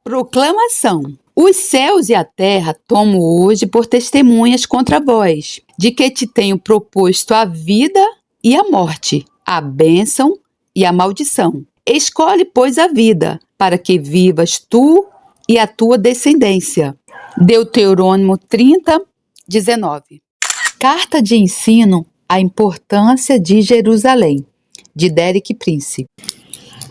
Proclamação. Os céus e a terra tomo hoje por testemunhas contra vós, de que te tenho proposto a vida e a morte, a bênção e a maldição. Escolhe, pois, a vida, para que vivas tu e a tua descendência. Deuteronômio 30, 19. Carta de ensino à importância de Jerusalém, de Derek Prince.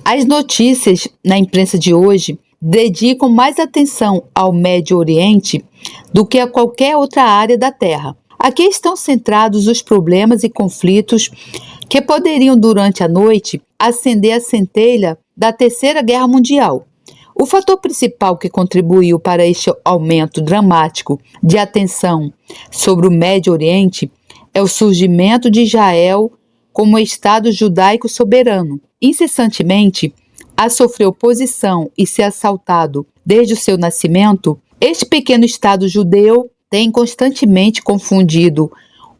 As notícias na imprensa de hoje dedicam mais atenção ao Médio Oriente do que a qualquer outra área da Terra. Aqui estão centrados os problemas e conflitos que poderiam, durante a noite, acender a centelha da Terceira Guerra Mundial. O fator principal que contribuiu para este aumento dramático de atenção sobre o Médio Oriente é o surgimento de Israel como Estado judaico soberano. Incessantemente, a sofrer oposição e ser assaltado desde o seu nascimento, este pequeno Estado judeu tem constantemente confundido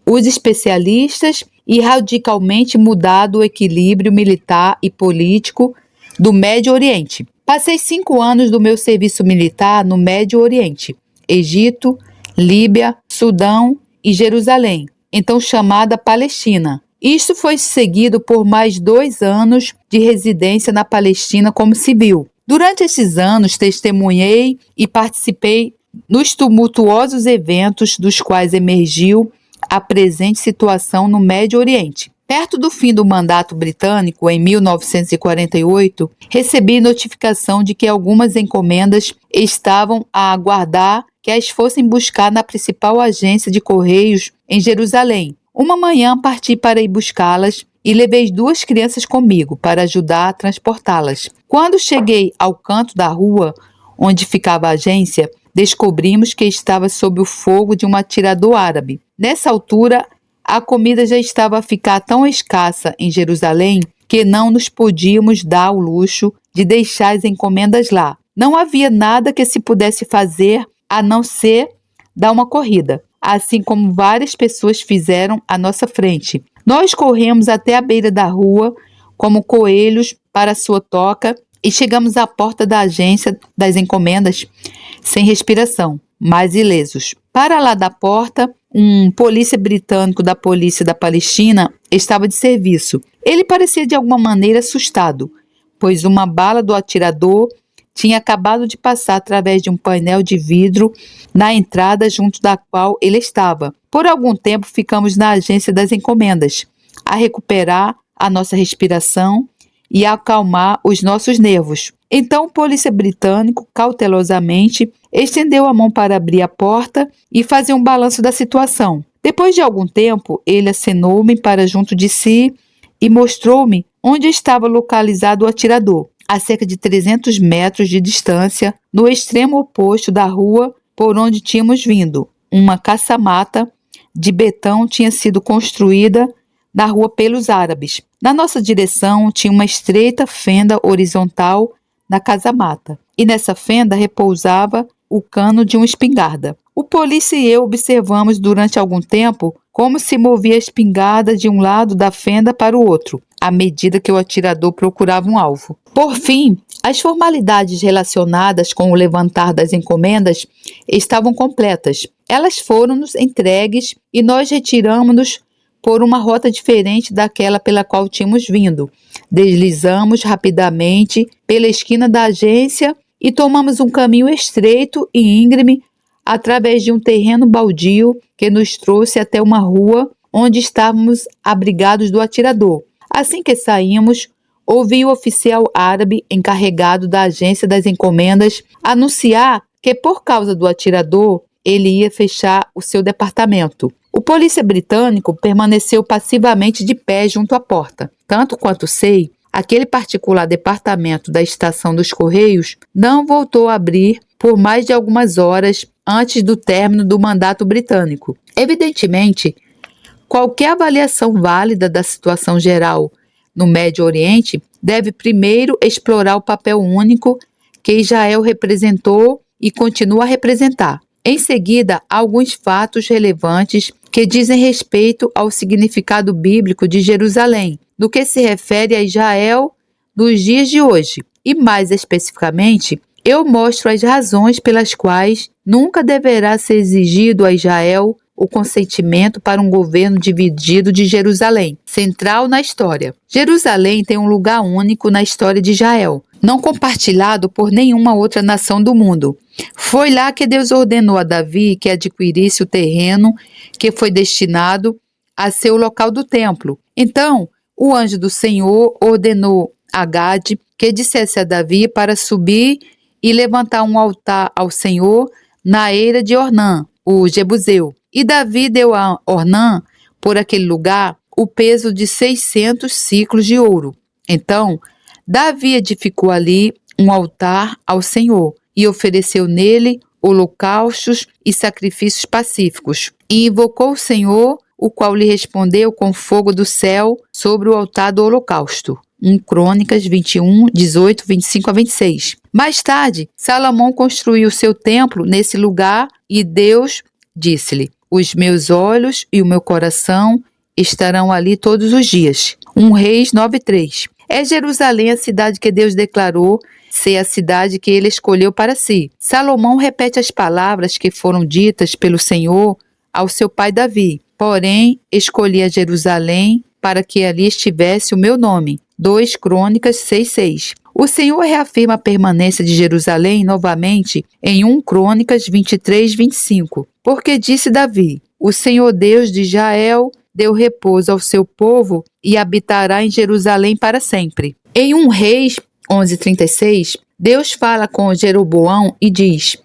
os especialistas e radicalmente mudado o equilíbrio militar e político do Médio Oriente. Passei 5 anos do meu serviço militar no Médio Oriente, Egito, Líbia, Sudão e Jerusalém, então chamada Palestina. Isto foi seguido por mais 2 anos de residência na Palestina como civil. Durante esses anos, testemunhei e participei nos tumultuosos eventos dos quais emergiu a presente situação no Médio Oriente. Perto do fim do mandato britânico, em 1948, recebi notificação de que algumas encomendas estavam a aguardar que as fossem buscar na principal agência de correios em Jerusalém. Uma manhã parti para ir buscá-las e levei 2 crianças comigo para ajudar a transportá-las. Quando cheguei ao canto da rua onde ficava a agência, descobrimos que estava sob o fogo de um atirador árabe. Nessa altura, a comida já estava a ficar tão escassa em Jerusalém que não nos podíamos dar o luxo de deixar as encomendas lá. Não havia nada que se pudesse fazer a não ser dar uma corrida, assim como várias pessoas fizeram à nossa frente. Nós corremos até a beira da rua como coelhos para sua toca e chegamos à porta da agência das encomendas sem respiração, mas ilesos. Para lá da porta, um polícia britânico da polícia da Palestina estava de serviço. Ele parecia de alguma maneira assustado, pois uma bala do atirador tinha acabado de passar através de um painel de vidro na entrada junto da qual ele estava. Por algum tempo ficamos na agência das encomendas, a recuperar a nossa respiração e a acalmar os nossos nervos. Então o polícia britânico, cautelosamente, estendeu a mão para abrir a porta e fazer um balanço da situação. Depois de algum tempo, ele acenou-me para junto de si e mostrou-me onde estava localizado o atirador, a cerca de 300 metros de distância, no extremo oposto da rua por onde tínhamos vindo. Uma caça-mata de betão tinha sido construída na rua pelos árabes. Na nossa direção tinha uma estreita fenda horizontal na casa-mata, e nessa fenda repousava o cano de uma espingarda. O polícia e eu observamos durante algum tempo como se movia a espingarda de um lado da fenda para o outro, à medida que o atirador procurava um alvo. Por fim, as formalidades relacionadas com o levantar das encomendas estavam completas. Elas foram-nos entregues e nós retiramos-nos por uma rota diferente daquela pela qual tínhamos vindo. Deslizamos rapidamente pela esquina da agência e tomamos um caminho estreito e íngreme através de um terreno baldio que nos trouxe até uma rua onde estávamos abrigados do atirador. Assim que saímos, ouvi o oficial árabe encarregado da agência das encomendas anunciar que, por causa do atirador, ele ia fechar o seu departamento. O polícia britânico permaneceu passivamente de pé junto à porta. Tanto quanto sei, aquele particular departamento da estação dos Correios não voltou a abrir por mais de algumas horas antes do término do mandato britânico. Evidentemente, qualquer avaliação válida da situação geral no Médio Oriente deve primeiro explorar o papel único que Israel representou e continua a representar. Em seguida, há alguns fatos relevantes que dizem respeito ao significado bíblico de Jerusalém, no que se refere a Israel dos dias de hoje, e mais especificamente, eu mostro as razões pelas quais nunca deverá ser exigido a Israel o consentimento para um governo dividido de Jerusalém, central na história. Jerusalém tem um lugar único na história de Israel, não compartilhado por nenhuma outra nação do mundo. Foi lá que Deus ordenou a Davi que adquirisse o terreno que foi destinado a ser o local do templo. Então, o anjo do Senhor ordenou a Gade que dissesse a Davi para subir e levantar um altar ao Senhor na eira de Ornã, o Jebuseu. E Davi deu a Ornã, por aquele lugar, o peso de 600 siclos de ouro. Então, Davi edificou ali um altar ao Senhor e ofereceu nele holocaustos e sacrifícios pacíficos. E invocou o Senhor, o qual lhe respondeu com fogo do céu sobre o altar do holocausto. 1 Crônicas 21, 18, 25 a 26. Mais tarde, Salomão construiu seu templo nesse lugar e Deus disse-lhe: os meus olhos e o meu coração estarão ali todos os dias. 1 Reis 9:3. É Jerusalém a cidade que Deus declarou ser a cidade que ele escolheu para si. Salomão repete as palavras que foram ditas pelo Senhor ao seu pai Davi. Porém, escolhi a Jerusalém para que ali estivesse o meu nome. 2 Crônicas 6:6. O Senhor reafirma a permanência de Jerusalém novamente em 1 Crônicas 23:25. Porque disse Davi: o Senhor Deus de Israel deu repouso ao seu povo e habitará em Jerusalém para sempre. Em 1 Reis 11:36, Deus fala com Jeroboão e diz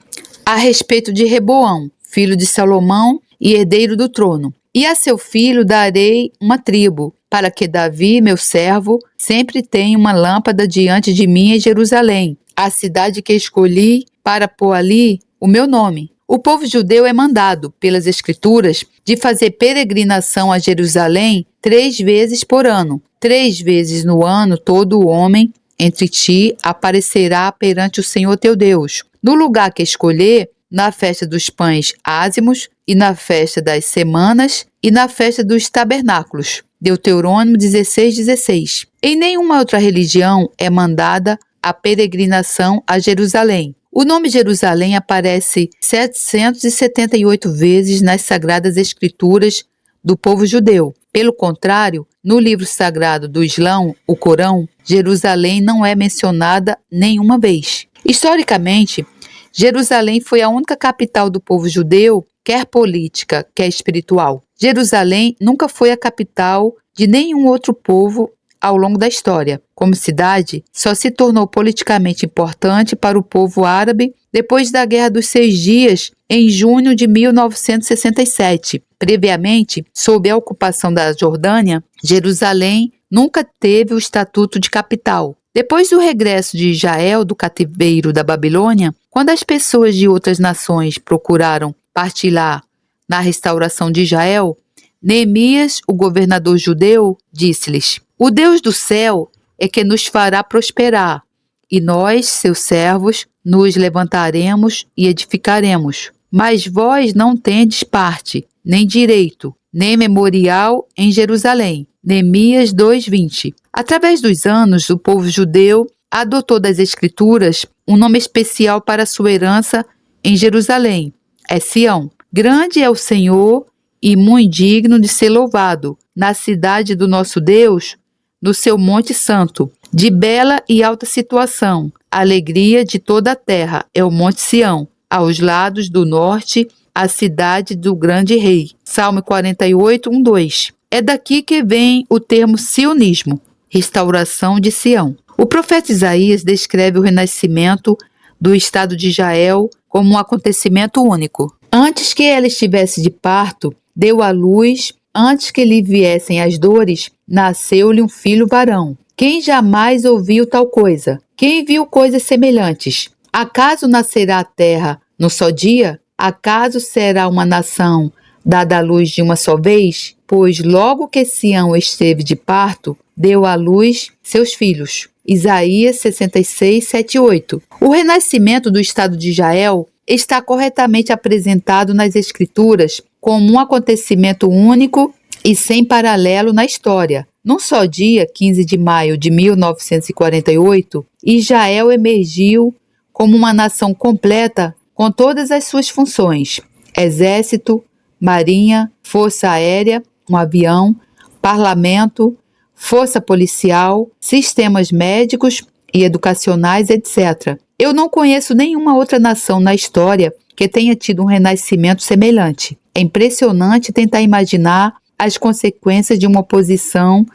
a respeito de Reboão, filho de Salomão e herdeiro do trono: e a seu filho darei uma tribo, para que Davi, meu servo, sempre tenha uma lâmpada diante de mim em Jerusalém, a cidade que escolhi para pôr ali o meu nome. O povo judeu é mandado, pelas Escrituras, de fazer peregrinação a Jerusalém 3 vezes por ano. 3 vezes no ano todo homem entre ti aparecerá perante o Senhor teu Deus, no lugar que escolher, na festa dos pães ázimos, e na festa das semanas, e na festa dos tabernáculos. Deuterônimo 16:16. Em nenhuma outra religião é mandada a peregrinação a Jerusalém. O nome Jerusalém aparece 778 vezes nas Sagradas Escrituras do povo judeu. Pelo contrário, no livro sagrado do Islão, o Corão, Jerusalém não é mencionada nenhuma vez. Historicamente, Jerusalém foi a única capital do povo judeu, quer política, quer espiritual. Jerusalém nunca foi a capital de nenhum outro povo ao longo da história. Como cidade, só se tornou politicamente importante para o povo árabe depois da Guerra dos 6 Dias, em junho de 1967. Previamente, sob a ocupação da Jordânia, Jerusalém nunca teve o estatuto de capital. Depois do regresso de Israel do cativeiro da Babilônia, quando as pessoas de outras nações procuraram partilhar na restauração de Israel, Neemias, o governador judeu, disse-lhes: o Deus do céu é que nos fará prosperar, e nós, seus servos, nos levantaremos e edificaremos. Mas vós não tendes parte, nem direito, nem memorial em Jerusalém. Neemias 2:20. Através dos anos, o povo judeu adotou das Escrituras um nome especial para sua herança em Jerusalém. É Sião. Grande é o Senhor e muito digno de ser louvado, na cidade do nosso Deus, no seu monte santo, de bela e alta situação. A alegria de toda a terra é o monte Sião, aos lados do norte, a cidade do grande rei. Salmo 48, 1, 2. É daqui que vem o termo sionismo, restauração de Sião. O profeta Isaías descreve o renascimento do Estado de Israel como um acontecimento único. Antes que ela estivesse de parto, deu à luz, antes que lhe viessem as dores, nasceu-lhe um filho varão. Quem jamais ouviu tal coisa? Quem viu coisas semelhantes? Acaso nascerá a terra no só dia? Acaso será uma nação dada à luz de uma só vez? Pois logo que Sião esteve de parto, deu à luz seus filhos. Isaías 66, 7 e 8. O renascimento do Estado de Israel está corretamente apresentado nas Escrituras como um acontecimento único e sem paralelo na história. Num só dia, 15 de maio de 1948, Israel emergiu como uma nação completa com todas as suas funções: exército, marinha, força aérea, um avião, parlamento, força policial, sistemas médicos e educacionais, etc. Eu não conheço nenhuma outra nação na história que tenha tido um renascimento semelhante. É impressionante tentar imaginar as consequências de uma oposição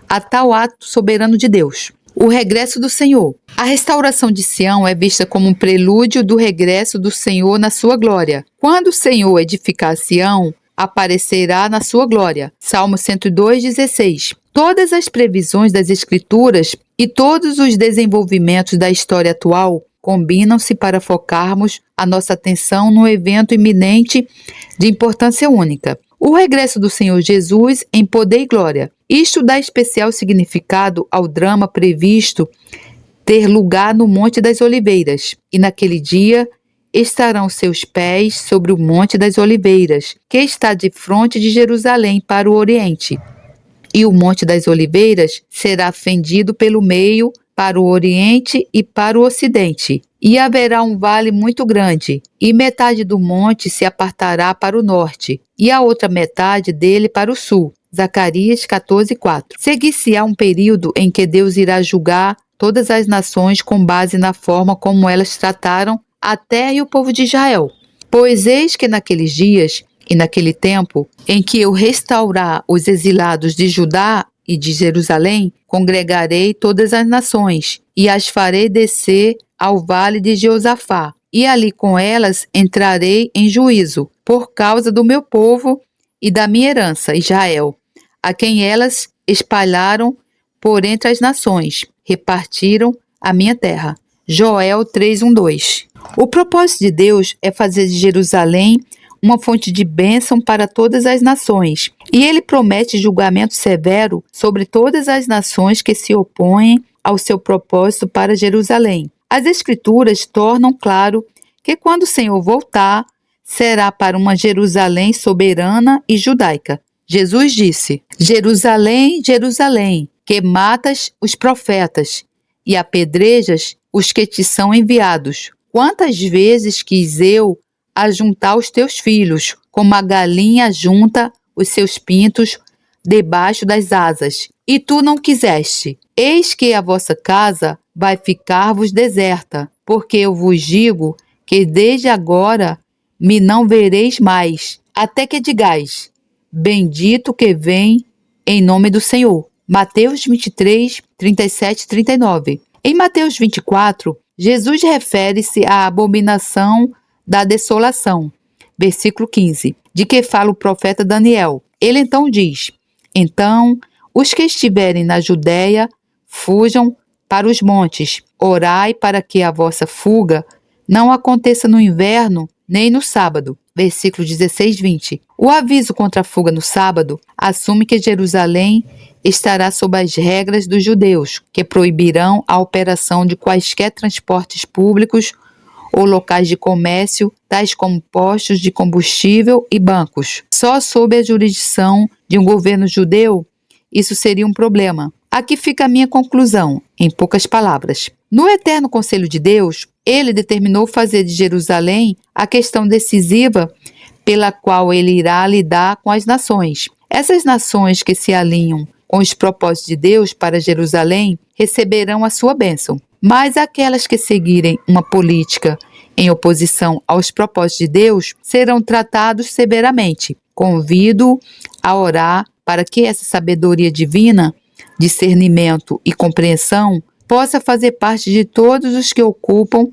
a tal ato soberano de Deus. O regresso do Senhor. A restauração de Sião é vista como um prelúdio do regresso do Senhor na sua glória. Quando o Senhor edificar Sião, aparecerá na sua glória. Salmo 102:16. Todas as previsões das Escrituras e todos os desenvolvimentos da história atual combinam-se para focarmos a nossa atenção no evento iminente de importância única: o regresso do Senhor Jesus em poder e glória. Isto dá especial significado ao drama previsto ter lugar no Monte das Oliveiras, e naquele dia estarão seus pés sobre o Monte das Oliveiras, que está de frente de Jerusalém para o Oriente. E o Monte das Oliveiras será fendido pelo meio para o Oriente e para o Ocidente. E haverá um vale muito grande, e metade do monte se apartará para o norte, e a outra metade dele para o sul. Zacarias 14:4. Seguir-se-á um período em que Deus irá julgar todas as nações com base na forma como elas trataram a terra e o povo de Israel. Pois eis que naqueles dias e naquele tempo, em que eu restaurar os exilados de Judá e de Jerusalém, congregarei todas as nações, e as farei descer ao vale de Jeosafá, e ali com elas entrarei em juízo, por causa do meu povo e da minha herança, Israel, a quem elas espalharam por entre as nações, repartiram a minha terra. Joel 3:1-2. O propósito de Deus é fazer de Jerusalém uma fonte de bênção para todas as nações, e ele promete julgamento severo sobre todas as nações que se opõem ao seu propósito para Jerusalém. As Escrituras tornam claro que quando o Senhor voltar, será para uma Jerusalém soberana e judaica. Jesus disse: Jerusalém, Jerusalém, que matas os profetas e apedrejas os que te são enviados. Quantas vezes quis eu ajuntar os teus filhos, como a galinha junta os seus pintos debaixo das asas, e tu não quiseste. Eis que a vossa casa vai ficar-vos deserta, porque eu vos digo que desde agora me não vereis mais, até que digais: bendito que vem em nome do Senhor. Mateus 23, 37 e 39. Em Mateus 24, Jesus refere-se à abominação da desolação, versículo 15, de que fala o profeta Daniel. Ele então diz: então, os que estiverem na Judéia, fujam para os montes. Orai para que a vossa fuga não aconteça no inverno nem no sábado. Versículo 16-20. O aviso contra a fuga no sábado assume que Jerusalém estará sob as regras dos judeus, que proibirão a operação de quaisquer transportes públicos ou locais de comércio, tais como postos de combustível e bancos. Só sob a jurisdição de um governo judeu, isso seria um problema. Aqui fica a minha conclusão, em poucas palavras. No eterno conselho de Deus, ele determinou fazer de Jerusalém a questão decisiva pela qual ele irá lidar com as nações. Essas nações que se alinham com os propósitos de Deus para Jerusalém receberão a sua bênção. Mas aquelas que seguirem uma política em oposição aos propósitos de Deus serão tratados severamente. Convido a orar para que essa sabedoria divina, discernimento e compreensão possa fazer parte de todos os que ocupam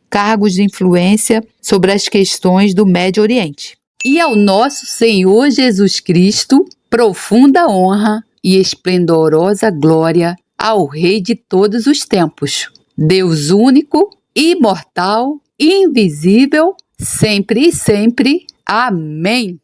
cargos de influência sobre as questões do Médio Oriente. E ao nosso Senhor Jesus Cristo, profunda honra e esplendorosa glória ao Rei de todos os tempos, Deus único, imortal, invisível, sempre e sempre. Amém.